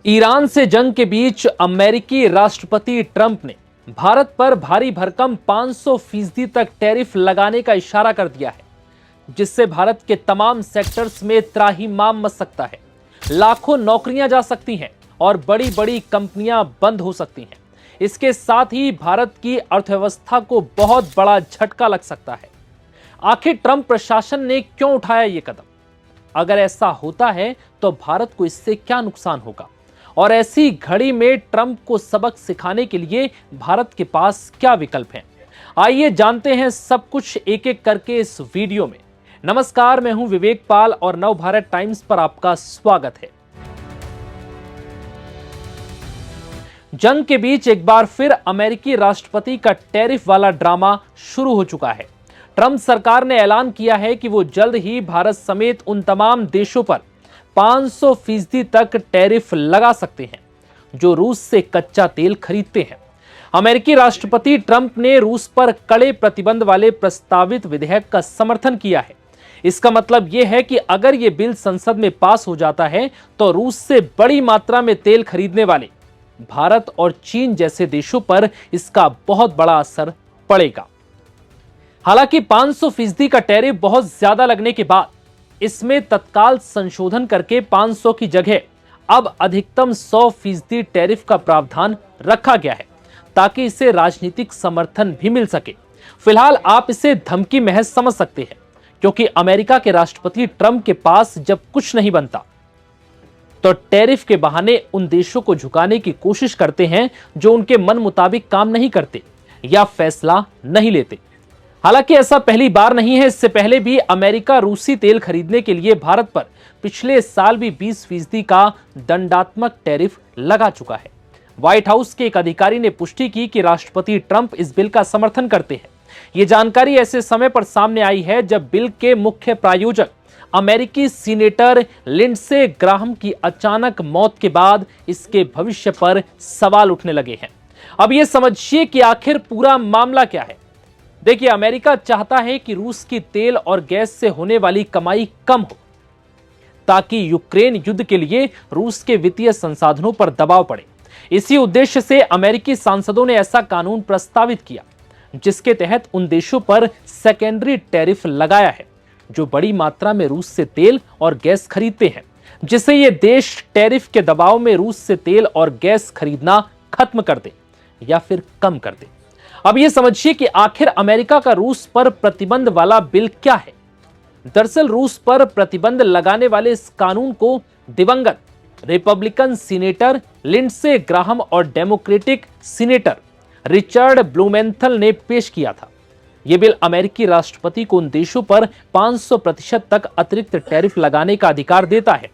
Iran से जंग के बीच अमेरिकी राष्ट्रपति ट्रंप ने भारत पर भारी भरकम 500% तक टैरिफ लगाने का इशारा कर दिया है, जिससे भारत के तमाम सेक्टर्स में त्राहिमाम मच सकता है। लाखों नौकरियां जा सकती हैं और बड़ी बड़ी कंपनियां बंद हो सकती हैं। इसके साथ ही भारत की अर्थव्यवस्था को बहुत बड़ा झटका लग सकता है। आखिर ट्रंप प्रशासन ने क्यों उठाया ये कदम? अगर ऐसा होता है तो भारत को इससे क्या नुकसान होगा, और ऐसी घड़ी में ट्रंप को सबक सिखाने के लिए भारत के पास क्या विकल्प हैं? आइए जानते हैं सब कुछ एक एक करके इस वीडियो में। नमस्कार, मैं हूं विवेक पाल और नव भारत टाइम्स पर आपका स्वागत है। जंग के बीच एक बार फिर अमेरिकी राष्ट्रपति का टैरिफ वाला ड्रामा शुरू हो चुका है। ट्रंप सरकार ने ऐलान किया है कि वो जल्द ही भारत समेत उन तमाम देशों पर 500% तक टैरिफ लगा सकते हैं जो रूस से कच्चा तेल खरीदते हैं। अमेरिकी राष्ट्रपति ट्रंप ने रूस पर कड़े प्रतिबंध वाले प्रस्तावित विधेयक का समर्थन किया है। इसका मतलब यह है कि अगर यह बिल संसद में पास हो जाता है तो रूस से बड़ी मात्रा में तेल खरीदने वाले भारत और चीन जैसे देशों पर इसका बहुत बड़ा असर पड़ेगा। हालांकि 500% का टैरिफ बहुत ज्यादा लगने के बाद इसमें तत्काल संशोधन करके 500 की जगह अब अधिकतम 100% टैरिफ का प्रावधान रखा गया है, ताकि इसे राजनीतिक समर्थन भी मिल सके। फिलहाल आप इसे धमकी महज समझ सकते हैं, क्योंकि अमेरिका के राष्ट्रपति ट्रंप के पास जब कुछ नहीं बनता तो टैरिफ के बहाने उन देशों को झुकाने की कोशिश करते हैं जो उनके मन मुताबिक काम नहीं करते या फैसला नहीं लेते। हालांकि ऐसा पहली बार नहीं है। इससे पहले भी अमेरिका रूसी तेल खरीदने के लिए भारत पर पिछले साल भी 20% का दंडात्मक टैरिफ लगा चुका है। व्हाइट हाउस के एक अधिकारी ने पुष्टि की कि राष्ट्रपति ट्रंप इस बिल का समर्थन करते हैं। यह जानकारी ऐसे समय पर सामने आई है जब बिल के मुख्य प्रायोजक अमेरिकी सीनेटर लिंडसे ग्राहम की अचानक मौत के बाद इसके भविष्य पर सवाल उठने लगे हैं। अब यह समझिए कि आखिर पूरा मामला क्या है। देखिए, अमेरिका चाहता है कि रूस की तेल और गैस से होने वाली कमाई कम हो, ताकि यूक्रेन युद्ध के लिए रूस के वित्तीय संसाधनों पर दबाव पड़े। इसी उद्देश्य से अमेरिकी सांसदों ने ऐसा कानून प्रस्तावित किया, जिसके तहत उन देशों पर सेकेंडरी टैरिफ लगाया है जो बड़ी मात्रा में रूस से तेल और गैस खरीदते हैं, जिससे ये देश टैरिफ के दबाव में रूस से तेल और गैस खरीदना खत्म कर दे या फिर कम कर दे। अब यह समझिए कि आखिर अमेरिका का रूस पर प्रतिबंध वाला बिल क्या है। दरअसल रूस पर प्रतिबंध लगाने वाले इस कानून को दिवंगत रिपब्लिकन सीनेटर लिंडसे ग्राहम और डेमोक्रेटिक सीनेटर रिचर्ड ब्लूमेंथल ने पेश किया था। यह बिल अमेरिकी राष्ट्रपति को उन देशों पर 500% तक अतिरिक्त टैरिफ लगाने का अधिकार देता है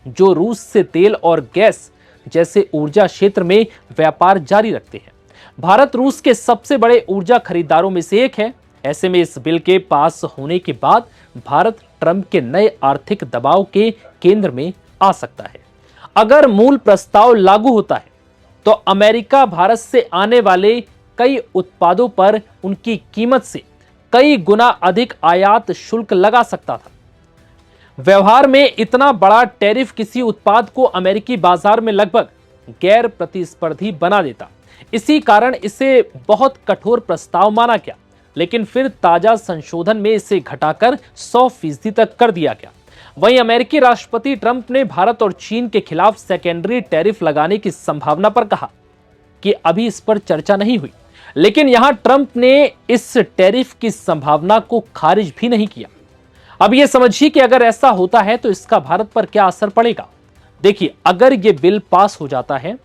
जो रूस से तेल और गैस जैसे ऊर्जा क्षेत्र में व्यापार जारी रखते हैं। भारत रूस के सबसे बड़े ऊर्जा खरीदारों में से एक है। ऐसे में इस बिल के पास होने के बाद भारत ट्रंप के नए आर्थिक दबाव के केंद्र में आ सकता है। अगर मूल प्रस्ताव लागू होता है तो अमेरिका भारत से आने वाले कई उत्पादों पर उनकी कीमत से कई गुना अधिक आयात शुल्क लगा सकता था। व्यवहार में इतना बड़ा टैरिफ किसी उत्पाद को अमेरिकी बाजार में लगभग गैर प्रतिस्पर्धी बना देता। इसी कारण इसे बहुत कठोर प्रस्ताव माना गया, लेकिन फिर ताजा संशोधन में इसे घटाकर 100% तक कर दिया गया। वहीं अमेरिकी राष्ट्रपति ट्रंप ने भारत और चीन के खिलाफ सेकेंडरी टैरिफ लगाने की संभावना पर कहा कि अभी इस पर चर्चा नहीं हुई, लेकिन यहां ट्रंप ने इस टैरिफ की संभावना को खारिज भी नहीं किया। अब यह समझिए कि अगर ऐसा होता है तो इसका भारत पर क्या असर पड़ेगा। देखिए, अगर यह बिल पास हो जाता है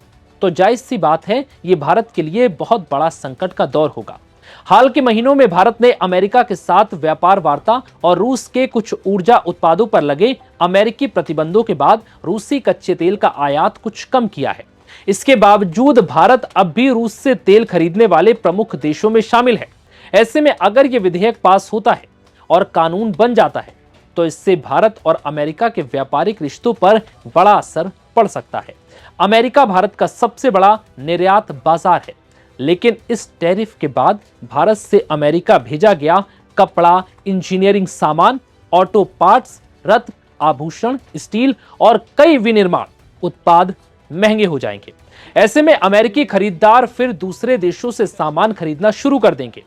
तो जायज सी बात है, यह भारत के लिए बहुत बड़ा संकट का दौर होगा। हाल के महीनों में भारत ने अमेरिका के साथ व्यापार वार्ता और रूस के कुछ ऊर्जा उत्पादों पर लगे अमेरिकी प्रतिबंधों के बाद रूसी कच्चे तेल का आयात कुछ कम किया है। इसके बावजूद भारत अब भी रूस से तेल खरीदने वाले प्रमुख देशों में शामिल है। ऐसे में अगर यह विधेयक पास होता है और कानून बन जाता है तो इससे भारत और अमेरिका के व्यापारिक रिश्तों पर बड़ा असर पड़ सकता है। अमेरिका भारत का सबसे बड़ा निर्यात बाजार है, लेकिन इस टैरिफ के बाद भारत से अमेरिका भेजा गया कपड़ा, इंजीनियरिंग सामान, ऑटो पार्ट्स, रत्न, आभूषण, स्टील और कई विनिर्माण उत्पाद महंगे हो जाएंगे। ऐसे में अमेरिकी खरीदार फिर दूसरे देशों से सामान खरीदना शुरू कर देंगे।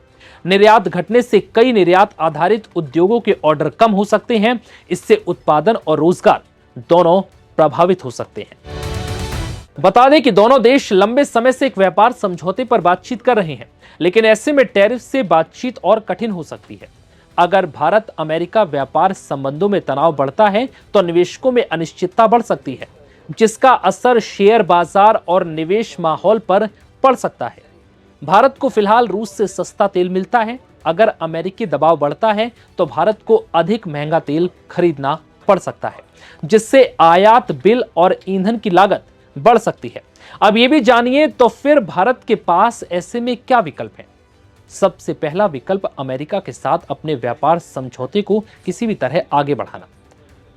निर्यात घटने से कई निर्यात आधारित उद्योगों के ऑर्डर कम हो सकते हैं। इससे उत्पादन और रोजगार दोनों प्रभावित हो सकते हैं। बता दें कि दोनों देश लंबे समय से एक व्यापार समझौते पर बातचीत कर रहे हैं, लेकिन ऐसे में टैरिफ से बातचीत और कठिन हो सकती है। अगर भारत अमेरिका व्यापार संबंधों में तनाव बढ़ता है तो निवेशकों में अनिश्चितता बढ़ सकती है, जिसका असर शेयर बाजार और निवेश माहौल पर पड़ सकता है। भारत को फिलहाल रूस से सस्ता तेल मिलता है। अगर अमेरिकी दबाव बढ़ता है तो भारत को अधिक महंगा तेल खरीदना पड़ सकता है, जिससे आयात बिल और ईंधन की लागत बढ़ सकती है। अब ये भी जानिए तो फिर भारत के पास ऐसे में क्या विकल्प है। सबसे पहला विकल्प अमेरिका के साथ अपने व्यापार समझौते को किसी भी तरह आगे बढ़ाना,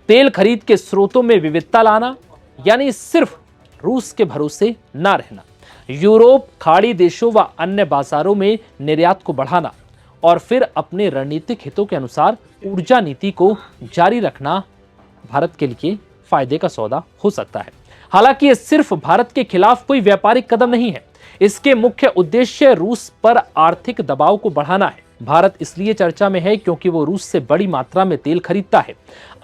तेल खरीद के स्रोतों में विविधता लाना, यानी सिर्फ रूस के भरोसे ना रहना, यूरोप, खाड़ी देशों व अन्य बाजारों में निर्यात को बढ़ाना और फिर अपने रणनीतिक हितों के अनुसार ऊर्जा नीति को जारी रखना भारत के लिए फायदे का सौदा हो सकता है। हालांकि ये सिर्फ भारत के खिलाफ कोई व्यापारिक कदम नहीं है। इसके मुख्य उद्देश्य रूस पर आर्थिक दबाव को बढ़ाना है। भारत इसलिए चर्चा में है क्योंकि वो रूस से बड़ी मात्रा में तेल खरीदता है।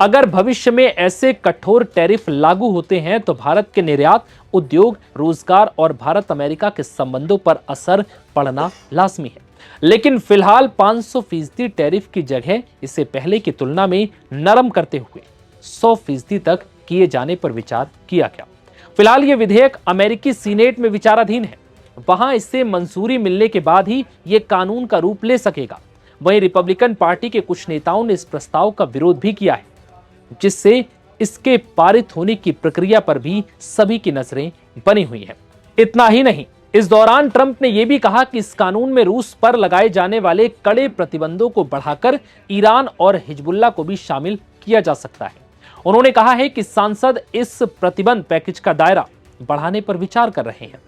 अगर भविष्य में ऐसे कठोर टैरिफ लागू होते हैं तो भारत के निर्यात, उद्योग, रोजगार और भारत अमेरिका के संबंधों पर असर पड़ना लाजमी है। लेकिन फिलहाल 500% टैरिफ की जगह इसे पहले की तुलना में नरम करते हुए 100% तक किए जाने पर विचार किया गया। फिलहाल ये विधेयक अमेरिकी सीनेट में विचाराधीन है। वहां इससे मंजूरी मिलने के बाद ही ये कानून का रूप ले सकेगा। वहीं रिपब्लिकन पार्टी के कुछ नेताओं ने इस प्रस्ताव का विरोध भी किया है, जिससे इसके पारित होने की प्रक्रिया पर भी सभी की नजरें बनी हुई हैं। इतना ही नहीं, इस दौरान ट्रंप ने यह भी कहा कि इस कानून में रूस पर लगाए जाने वाले कड़े प्रतिबंधों को बढ़ाकर ईरान और हिजबुल्लाह को भी शामिल किया जा सकता है। उन्होंने कहा है कि सांसद इस प्रतिबंध पैकेज का दायरा बढ़ाने पर विचार कर रहे हैं।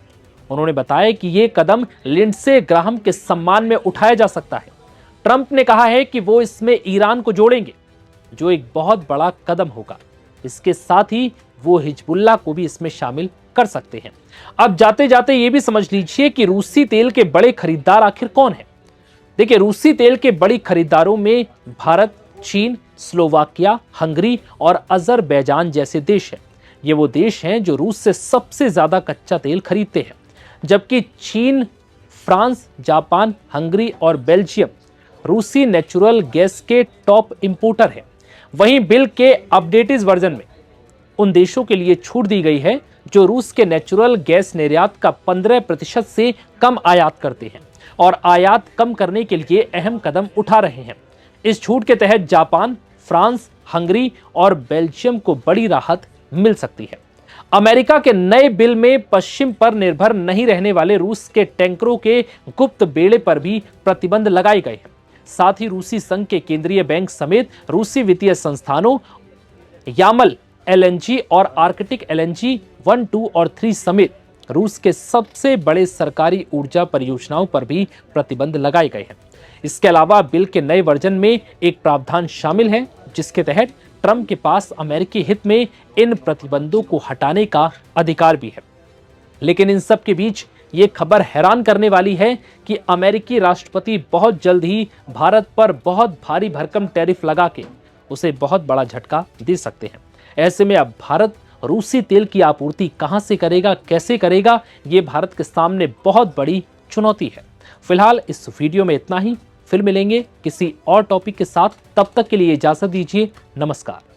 उन्होंने बताया कि यह कदम लिंडसे ग्राहम के सम्मान में उठाया जा सकता है। ट्रंप ने कहा है कि वो इसमें ईरान को जोड़ेंगे, जो एक बहुत बड़ा कदम होगा। इसके साथ ही वो हिजबुल्लाह को भी इसमें शामिल कर सकते हैं। अब जाते जाते ये भी समझ लीजिए कि रूसी तेल के बड़े खरीदार आखिर कौन है। देखिए, रूसी तेल के बड़ी खरीदारों में भारत, चीन, स्लोवाकिया, हंगरी और अजरबैजान जैसे देश हैं। ये वो देश हैं जो रूस से सबसे ज्यादा कच्चा तेल खरीदते हैं, जबकि चीन, फ्रांस, जापान, हंगरी और बेल्जियम रूसी नेचुरल गैस के टॉप इंपोर्टर हैं। वहीं बिल के अपडेटेड वर्जन में उन देशों के लिए छूट दी गई है जो रूस के नेचुरल गैस निर्यात का 15% से कम आयात करते हैं और आयात कम करने के लिए अहम कदम उठा रहे हैं। इस छूट के तहत जापान, फ्रांस, हंगरी और बेल्जियम को बड़ी राहत मिल सकती है। अमेरिका के नए बिल में पश्चिम पर निर्भर नहीं रहने वाले रूस के टैंकरों के गुप्त बेड़े पर भी प्रतिबंध लगाए गए हैं। साथ ही रूसी संघ के केंद्रीय बैंक समेत रूसी वित्तीय संस्थानों, यामल एलएनजी और आर्कटिक एलएनजी 1, 2 और 3 समेत रूस के सबसे बड़े सरकारी ऊर्जा परियोजनाओं पर भी प्रतिबंध लगाए गए हैं। इसके अलावा बिल के नए वर्जन में एक प्रावधान शामिल है जिसके तहत ट्रंप के पास अमेरिकी हित में इन प्रतिबंधों को हटाने का अधिकार भी है। लेकिन इन सब के बीच ये खबर हैरान करने वाली है कि अमेरिकी राष्ट्रपति बहुत जल्द ही भारत पर बहुत भारी भरकम टैरिफ लगा के उसे बहुत बड़ा झटका दे सकते हैं। ऐसे में अब भारत रूसी तेल की आपूर्ति कहां से करेगा, कैसे करेगा, ये भारत के सामने बहुत बड़ी चुनौती है। फिलहाल इस वीडियो में इतना ही। फिर मिलेंगे किसी और टॉपिक के साथ। तब तक के लिए इजाजत दीजिए। नमस्कार।